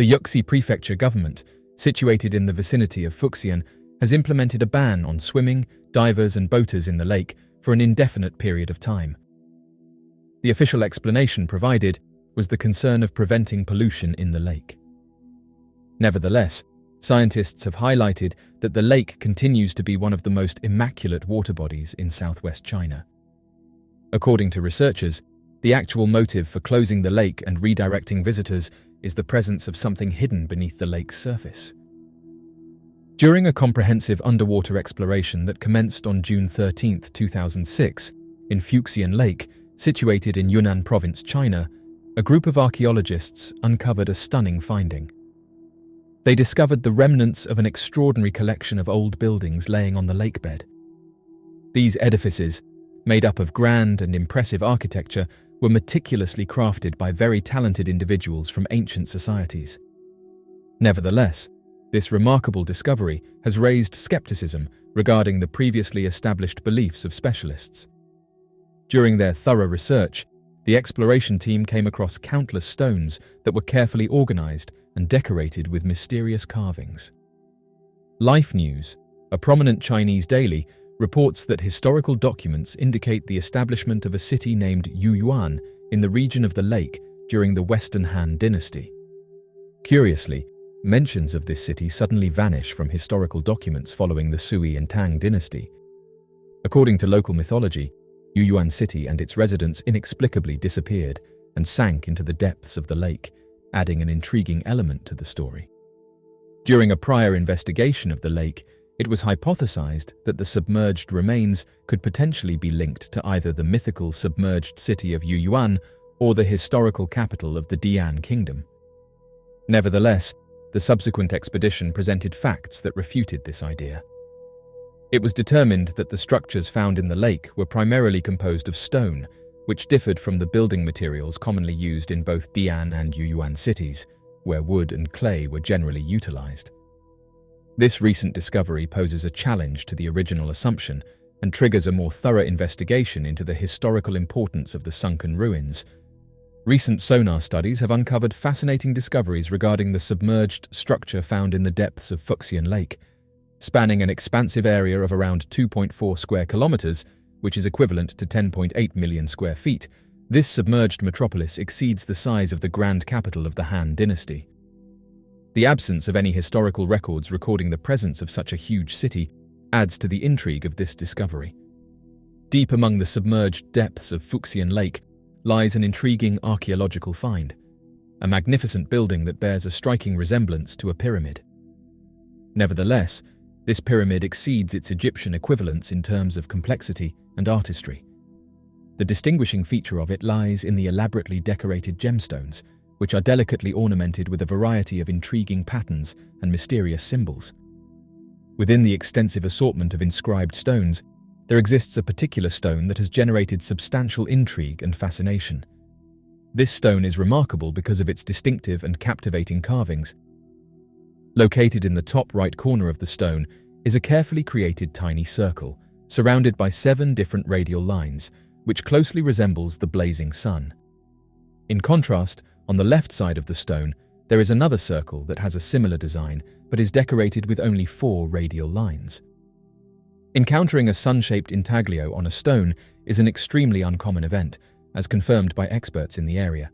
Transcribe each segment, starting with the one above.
The Yuxi Prefecture government, situated in the vicinity of Fuxian, has implemented a ban on swimming, divers and boaters in the lake for an indefinite period of time. The official explanation provided was the concern of preventing pollution in the lake. Nevertheless, scientists have highlighted that the lake continues to be one of the most immaculate water bodies in southwest China. According to researchers, the actual motive for closing the lake and redirecting visitors is the presence of something hidden beneath the lake's surface. During a comprehensive underwater exploration that commenced on June 13, 2006, in Fuxian Lake, situated in Yunnan Province, China, a group of archaeologists uncovered a stunning finding. They discovered the remnants of an extraordinary collection of old buildings laying on the lakebed. These edifices, made up of grand and impressive architecture, were meticulously crafted by very talented individuals from ancient societies. Nevertheless, this remarkable discovery has raised skepticism regarding the previously established beliefs of specialists. During their thorough research, the exploration team came across countless stones that were carefully organized and decorated with mysterious carvings. Life News, a prominent Chinese daily, reports that historical documents indicate the establishment of a city named Yuyuan in the region of the lake during the Western Han dynasty. Curiously, mentions of this city suddenly vanish from historical documents following the Sui and Tang dynasty. According to local mythology, Yuyuan city and its residents inexplicably disappeared and sank into the depths of the lake, adding an intriguing element to the story. During a prior investigation of the lake, it was hypothesized that the submerged remains could potentially be linked to either the mythical submerged city of Yuyuan or the historical capital of the Dian kingdom. Nevertheless, the subsequent expedition presented facts that refuted this idea. It was determined that the structures found in the lake were primarily composed of stone, which differed from the building materials commonly used in both Dian and Yuyuan cities, where wood and clay were generally utilized. This recent discovery poses a challenge to the original assumption and triggers a more thorough investigation into the historical importance of the sunken ruins. Recent sonar studies have uncovered fascinating discoveries regarding the submerged structure found in the depths of Fuxian Lake. Spanning an expansive area of around 2.4 square kilometers, which is equivalent to 10.8 million square feet, this submerged metropolis exceeds the size of the grand capital of the Han dynasty. The absence of any historical records recording the presence of such a huge city adds to the intrigue of this discovery. Deep among the submerged depths of Fuxian Lake lies an intriguing archaeological find, a magnificent building that bears a striking resemblance to a pyramid. Nevertheless, this pyramid exceeds its Egyptian equivalents in terms of complexity and artistry. The distinguishing feature of it lies in the elaborately decorated gemstones, which are delicately ornamented with a variety of intriguing patterns and mysterious symbols. Within the extensive assortment of inscribed stones, there exists a particular stone that has generated substantial intrigue and fascination. This stone is remarkable because of its distinctive and captivating carvings. Located in the top right corner of the stone is a carefully created tiny circle, surrounded by 7 different radial lines, which closely resembles the blazing sun. In contrast, on the left side of the stone, there is another circle that has a similar design, but is decorated with only 4 radial lines. Encountering a sun-shaped intaglio on a stone is an extremely uncommon event, as confirmed by experts in the area.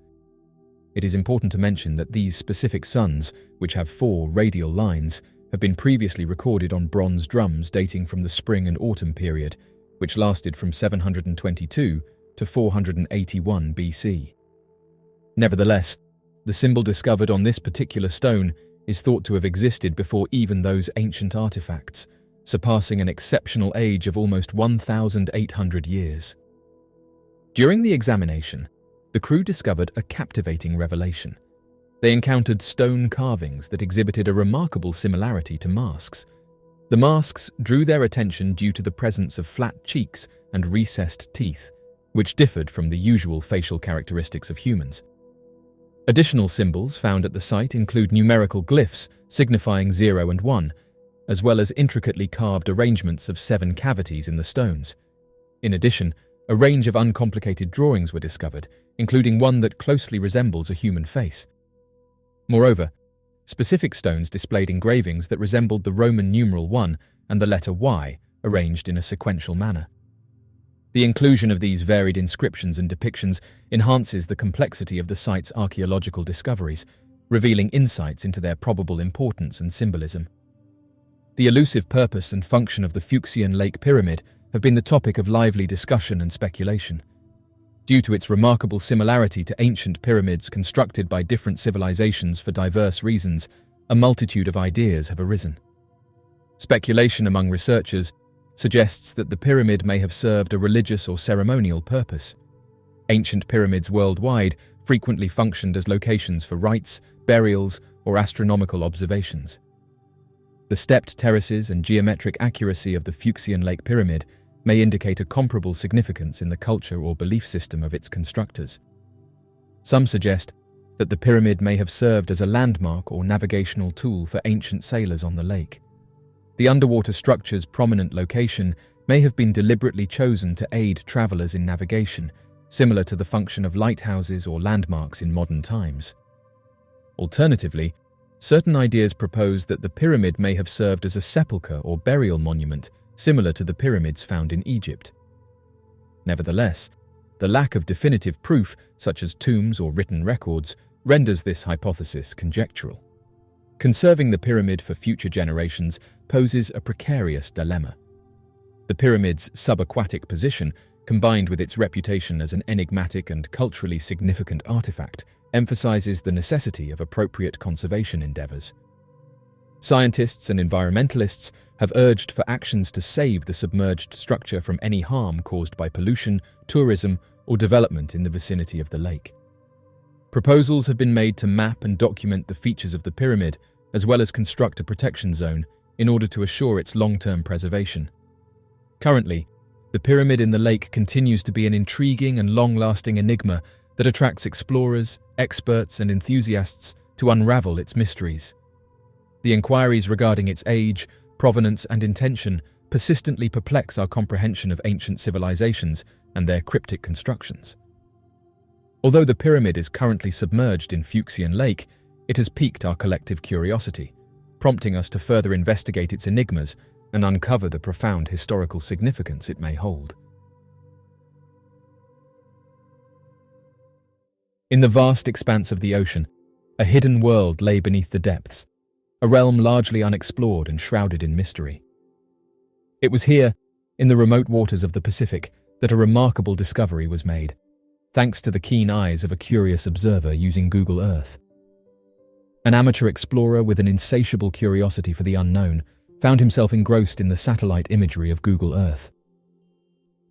It is important to mention that these specific suns, which have 4 radial lines, have been previously recorded on bronze drums dating from the spring and autumn period, which lasted from 722 to 481 BC. Nevertheless, the symbol discovered on this particular stone is thought to have existed before even those ancient artifacts, surpassing an exceptional age of almost 1,800 years. During the examination, the crew discovered a captivating revelation. They encountered stone carvings that exhibited a remarkable similarity to masks. The masks drew their attention due to the presence of flat cheeks and recessed teeth, which differed from the usual facial characteristics of humans. Additional symbols found at the site include numerical glyphs signifying 0 and 1, as well as intricately carved arrangements of 7 cavities in the stones. In addition, a range of uncomplicated drawings were discovered, including one that closely resembles a human face. Moreover, Specific stones displayed engravings that resembled the Roman numeral 1 and the letter Y, arranged in a sequential manner. The inclusion of these varied inscriptions and depictions enhances the complexity of the site's archaeological discoveries, revealing insights into their probable importance and symbolism. The elusive purpose and function of the Fuxian Lake Pyramid have been the topic of lively discussion and speculation. Due to its remarkable similarity to ancient pyramids constructed by different civilizations for diverse reasons, a multitude of ideas have arisen. Speculation among researchers suggests that the pyramid may have served a religious or ceremonial purpose. Ancient pyramids worldwide frequently functioned as locations for rites, burials, or astronomical observations. The stepped terraces and geometric accuracy of the Fuxian Lake Pyramid may indicate a comparable significance in the culture or belief system of its constructors. Some suggest that the pyramid may have served as a landmark or navigational tool for ancient sailors on the lake. The underwater structure's prominent location may have been deliberately chosen to aid travelers in navigation, similar to the function of lighthouses or landmarks in modern times. Alternatively, certain ideas propose that the pyramid may have served as a sepulchre or burial monument, similar to the pyramids found in Egypt. Nevertheless, the lack of definitive proof, such as tombs or written records, renders this hypothesis conjectural. Conserving the pyramid for future generations poses a precarious dilemma. The pyramid's subaquatic position, combined with its reputation as an enigmatic and culturally significant artifact, emphasizes the necessity of appropriate conservation endeavors. Scientists and environmentalists have urged for actions to save the submerged structure from any harm caused by pollution, tourism, or development in the vicinity of the lake. Proposals have been made to map and document the features of the pyramid, as well as construct a protection zone in order to assure its long-term preservation. Currently, the pyramid in the lake continues to be an intriguing and long-lasting enigma that attracts explorers, experts, and enthusiasts to unravel its mysteries. The inquiries regarding its age, provenance, and intention persistently perplex our comprehension of ancient civilizations and their cryptic constructions. Although the pyramid is currently submerged in Fuxian Lake, it has piqued our collective curiosity, prompting us to further investigate its enigmas and uncover the profound historical significance it may hold. In the vast expanse of the ocean, a hidden world lay beneath the depths, a realm largely unexplored and shrouded in mystery. It was here, in the remote waters of the Pacific, that a remarkable discovery was made, thanks to the keen eyes of a curious observer using Google Earth. An amateur explorer with an insatiable curiosity for the unknown found himself engrossed in the satellite imagery of Google Earth.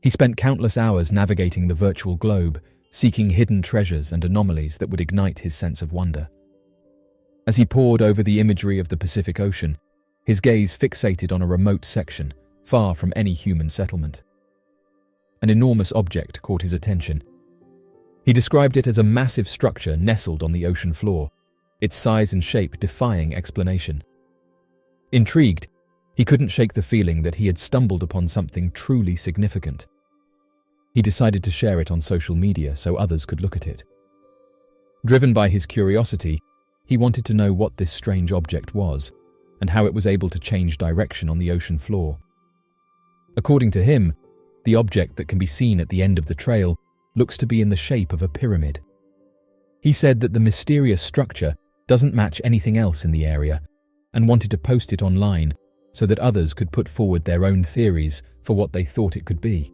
He spent countless hours navigating the virtual globe, seeking hidden treasures and anomalies that would ignite his sense of wonder. As he pored over the imagery of the Pacific Ocean, his gaze fixated on a remote section, far from any human settlement. An enormous object caught his attention. He described it as a massive structure nestled on the ocean floor, its size and shape defying explanation. Intrigued, he couldn't shake the feeling that he had stumbled upon something truly significant. He decided to share it on social media so others could look at it. Driven by his curiosity, he wanted to know what this strange object was and how it was able to change direction on the ocean floor. According to him, the object that can be seen at the end of the trail looks to be in the shape of a pyramid. He said that the mysterious structure doesn't match anything else in the area and wanted to post it online so that others could put forward their own theories for what they thought it could be.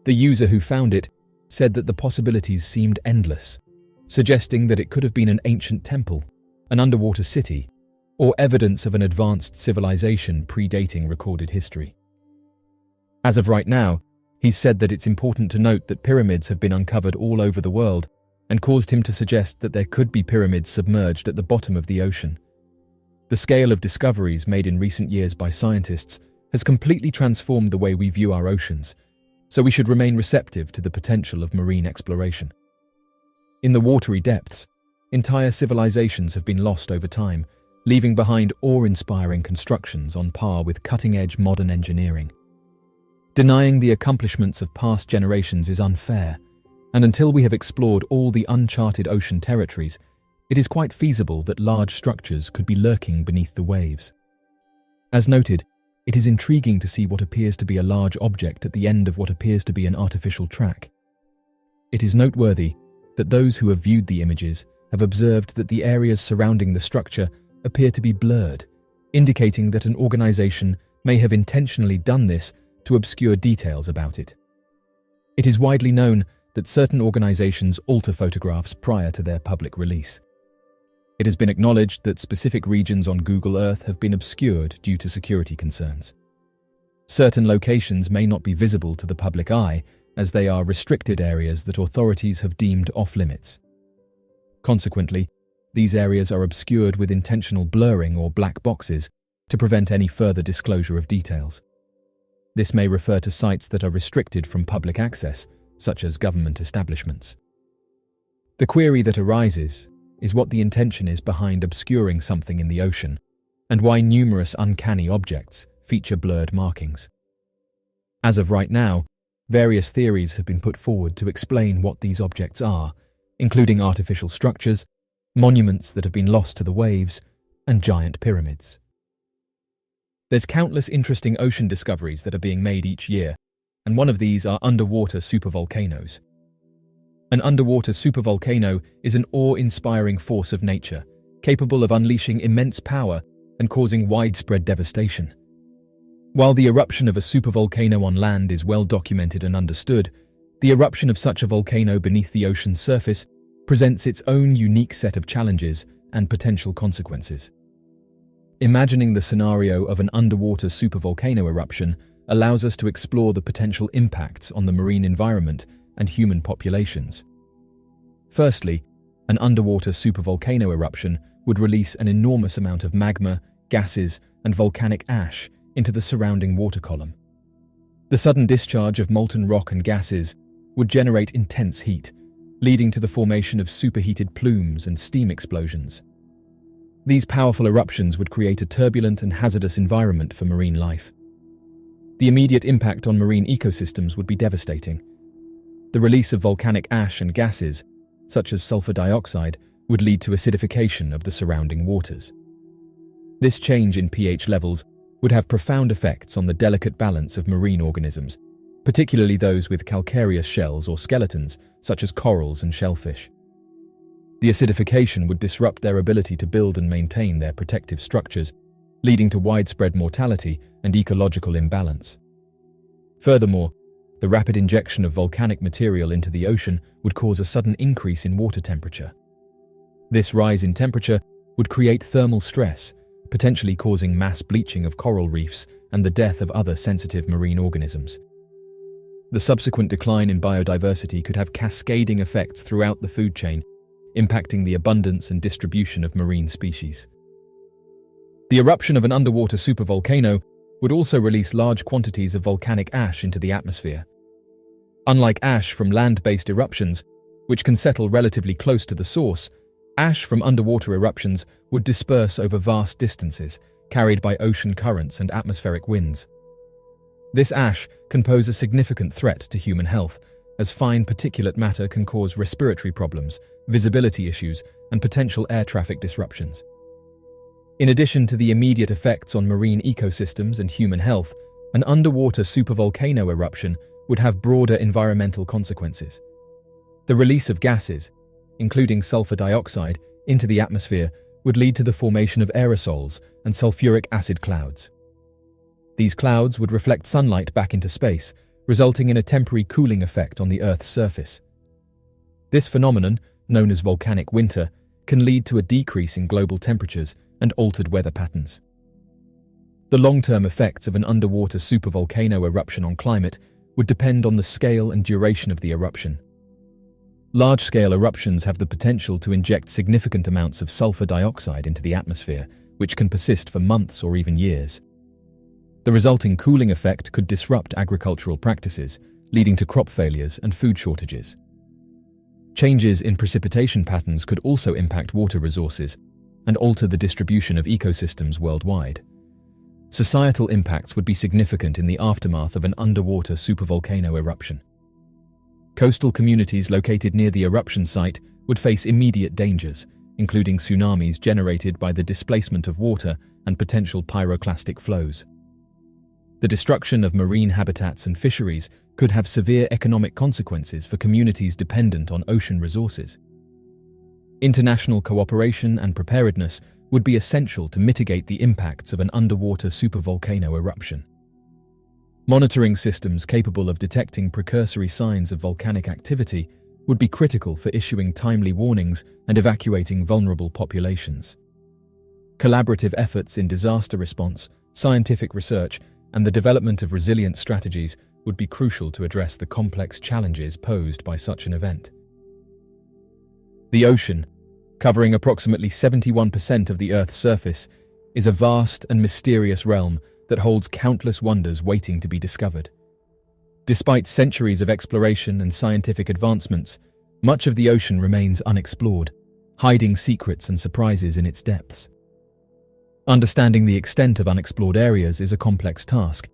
The user who found it said that the possibilities seemed endless, suggesting that it could have been an ancient temple, an underwater city, or evidence of an advanced civilization predating recorded history. As of right now, he said that it's important to note that pyramids have been uncovered all over the world and caused him to suggest that there could be pyramids submerged at the bottom of the ocean. The scale of discoveries made in recent years by scientists has completely transformed the way we view our oceans, so we should remain receptive to the potential of marine exploration. In the watery depths, entire civilizations have been lost over time, leaving behind awe-inspiring constructions on par with cutting-edge modern engineering. Denying the accomplishments of past generations is unfair, and until we have explored all the uncharted ocean territories, it is quite feasible that large structures could be lurking beneath the waves. As noted, it is intriguing to see what appears to be a large object at the end of what appears to be an artificial track. It is noteworthy that those who have viewed the images have observed that the areas surrounding the structure appear to be blurred, indicating that an organization may have intentionally done this to obscure details about it. It is widely known that certain organizations alter photographs prior to their public release. It has been acknowledged that specific regions on Google Earth have been obscured due to security concerns. Certain locations may not be visible to the public eye, as they are restricted areas that authorities have deemed off-limits. Consequently, these areas are obscured with intentional blurring or black boxes to prevent any further disclosure of details. This may refer to sites that are restricted from public access, such as government establishments. The query that arises is what the intention is behind obscuring something in the ocean, and why numerous uncanny objects feature blurred markings. As of right now, various theories have been put forward to explain what these objects are, including artificial structures, monuments that have been lost to the waves, and giant pyramids. There's countless interesting ocean discoveries that are being made each year, and one of these are underwater supervolcanoes. An underwater supervolcano is an awe-inspiring force of nature, capable of unleashing immense power and causing widespread devastation. While the eruption of a supervolcano on land is well documented and understood, the eruption of such a volcano beneath the ocean's surface presents its own unique set of challenges and potential consequences. Imagining the scenario of an underwater supervolcano eruption allows us to explore the potential impacts on the marine environment and human populations. Firstly, an underwater supervolcano eruption would release an enormous amount of magma, gases, and volcanic ash into the surrounding water column. The sudden discharge of molten rock and gases would generate intense heat, leading to the formation of superheated plumes and steam explosions. These powerful eruptions would create a turbulent and hazardous environment for marine life. The immediate impact on marine ecosystems would be devastating. The release of volcanic ash and gases, such as sulfur dioxide, would lead to acidification of the surrounding waters. This change in pH levels would have profound effects on the delicate balance of marine organisms, particularly those with calcareous shells or skeletons, such as corals and shellfish. The acidification would disrupt their ability to build and maintain their protective structures, leading to widespread mortality and ecological imbalance. Furthermore, the rapid injection of volcanic material into the ocean would cause a sudden increase in water temperature. This rise in temperature would create thermal stress, potentially causing mass bleaching of coral reefs and the death of other sensitive marine organisms. The subsequent decline in biodiversity could have cascading effects throughout the food chain, impacting the abundance and distribution of marine species. The eruption of an underwater supervolcano would also release large quantities of volcanic ash into the atmosphere. Unlike ash from land-based eruptions, which can settle relatively close to the source, ash from underwater eruptions would disperse over vast distances, carried by ocean currents and atmospheric winds. This ash can pose a significant threat to human health, as fine particulate matter can cause respiratory problems, visibility issues, and potential air traffic disruptions. In addition to the immediate effects on marine ecosystems and human health, an underwater supervolcano eruption would have broader environmental consequences. The release of gases, including sulfur dioxide, into the atmosphere would lead to the formation of aerosols and sulfuric acid clouds. These clouds would reflect sunlight back into space, resulting in a temporary cooling effect on the Earth's surface. This phenomenon, known as volcanic winter, can lead to a decrease in global temperatures and altered weather patterns. The long-term effects of an underwater supervolcano eruption on climate would depend on the scale and duration of the eruption. Large-scale eruptions have the potential to inject significant amounts of sulfur dioxide into the atmosphere, which can persist for months or even years. The resulting cooling effect could disrupt agricultural practices, leading to crop failures and food shortages. Changes in precipitation patterns could also impact water resources and alter the distribution of ecosystems worldwide. Societal impacts would be significant in the aftermath of an underwater supervolcano eruption. Coastal communities located near the eruption site would face immediate dangers, including tsunamis generated by the displacement of water and potential pyroclastic flows. The destruction of marine habitats and fisheries could have severe economic consequences for communities dependent on ocean resources. International cooperation and preparedness would be essential to mitigate the impacts of an underwater supervolcano eruption. Monitoring systems capable of detecting precursory signs of volcanic activity would be critical for issuing timely warnings and evacuating vulnerable populations. Collaborative efforts in disaster response, scientific research, and the development of resilient strategies would be crucial to address the complex challenges posed by such an event. The ocean, covering approximately 71% of the Earth's surface, is a vast and mysterious realm that holds countless wonders waiting to be discovered. Despite centuries of exploration and scientific advancements, much of the ocean remains unexplored, hiding secrets and surprises in its depths. Understanding the extent of unexplored areas is a complex task,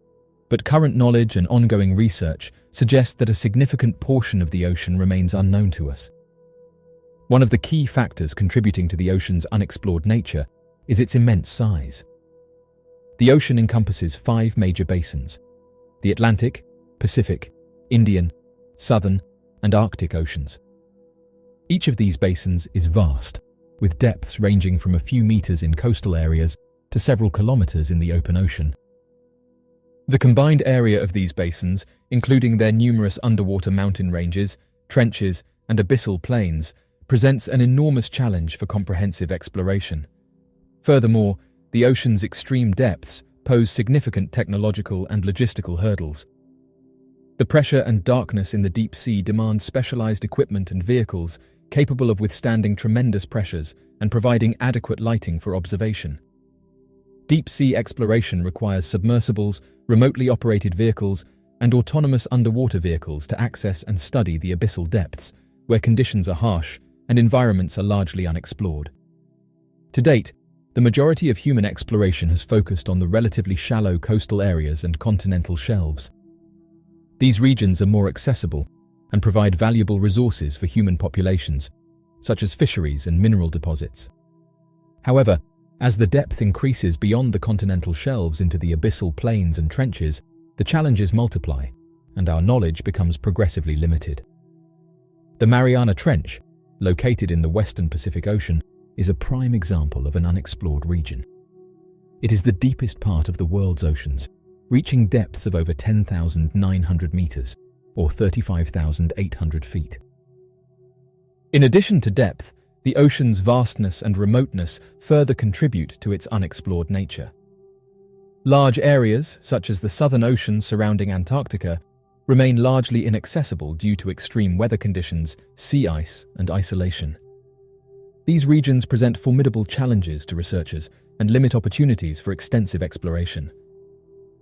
but current knowledge and ongoing research suggest that a significant portion of the ocean remains unknown to us. One of the key factors contributing to the ocean's unexplored nature is its immense size. The ocean encompasses 5 major basins: the Atlantic, Pacific, Indian, Southern, and Arctic Oceans. Each of these basins is vast, with depths ranging from a few meters in coastal areas to several kilometers in the open ocean. The combined area of these basins, including their numerous underwater mountain ranges, trenches, and abyssal plains, presents an enormous challenge for comprehensive exploration. Furthermore, the ocean's extreme depths pose significant technological and logistical hurdles. The pressure and darkness in the deep sea demand specialized equipment and vehicles capable of withstanding tremendous pressures and providing adequate lighting for observation. Deep-sea exploration requires submersibles, remotely operated vehicles, and autonomous underwater vehicles to access and study the abyssal depths, where conditions are harsh and environments are largely unexplored. To date, the majority of human exploration has focused on the relatively shallow coastal areas and continental shelves. These regions are more accessible and provide valuable resources for human populations, such as fisheries and mineral deposits. However, as the depth increases beyond the continental shelves into the abyssal plains and trenches, the challenges multiply, and our knowledge becomes progressively limited. The Mariana Trench, located in the western Pacific Ocean, is a prime example of an unexplored region. It is the deepest part of the world's oceans, reaching depths of over 10,900 meters, or 35,800 feet. In addition to depth, the ocean's vastness and remoteness further contribute to its unexplored nature. Large areas, such as the Southern Ocean surrounding Antarctica, remain largely inaccessible due to extreme weather conditions, sea ice, and isolation. These regions present formidable challenges to researchers and limit opportunities for extensive exploration.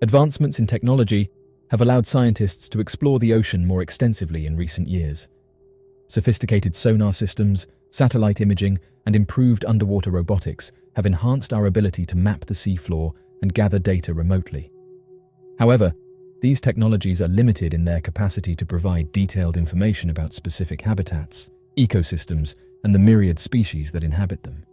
Advancements in technology have allowed scientists to explore the ocean more extensively in recent years. Sophisticated sonar systems, satellite imaging, and improved underwater robotics have enhanced our ability to map the seafloor and gather data remotely. However, these technologies are limited in their capacity to provide detailed information about specific habitats, ecosystems, and the myriad species that inhabit them.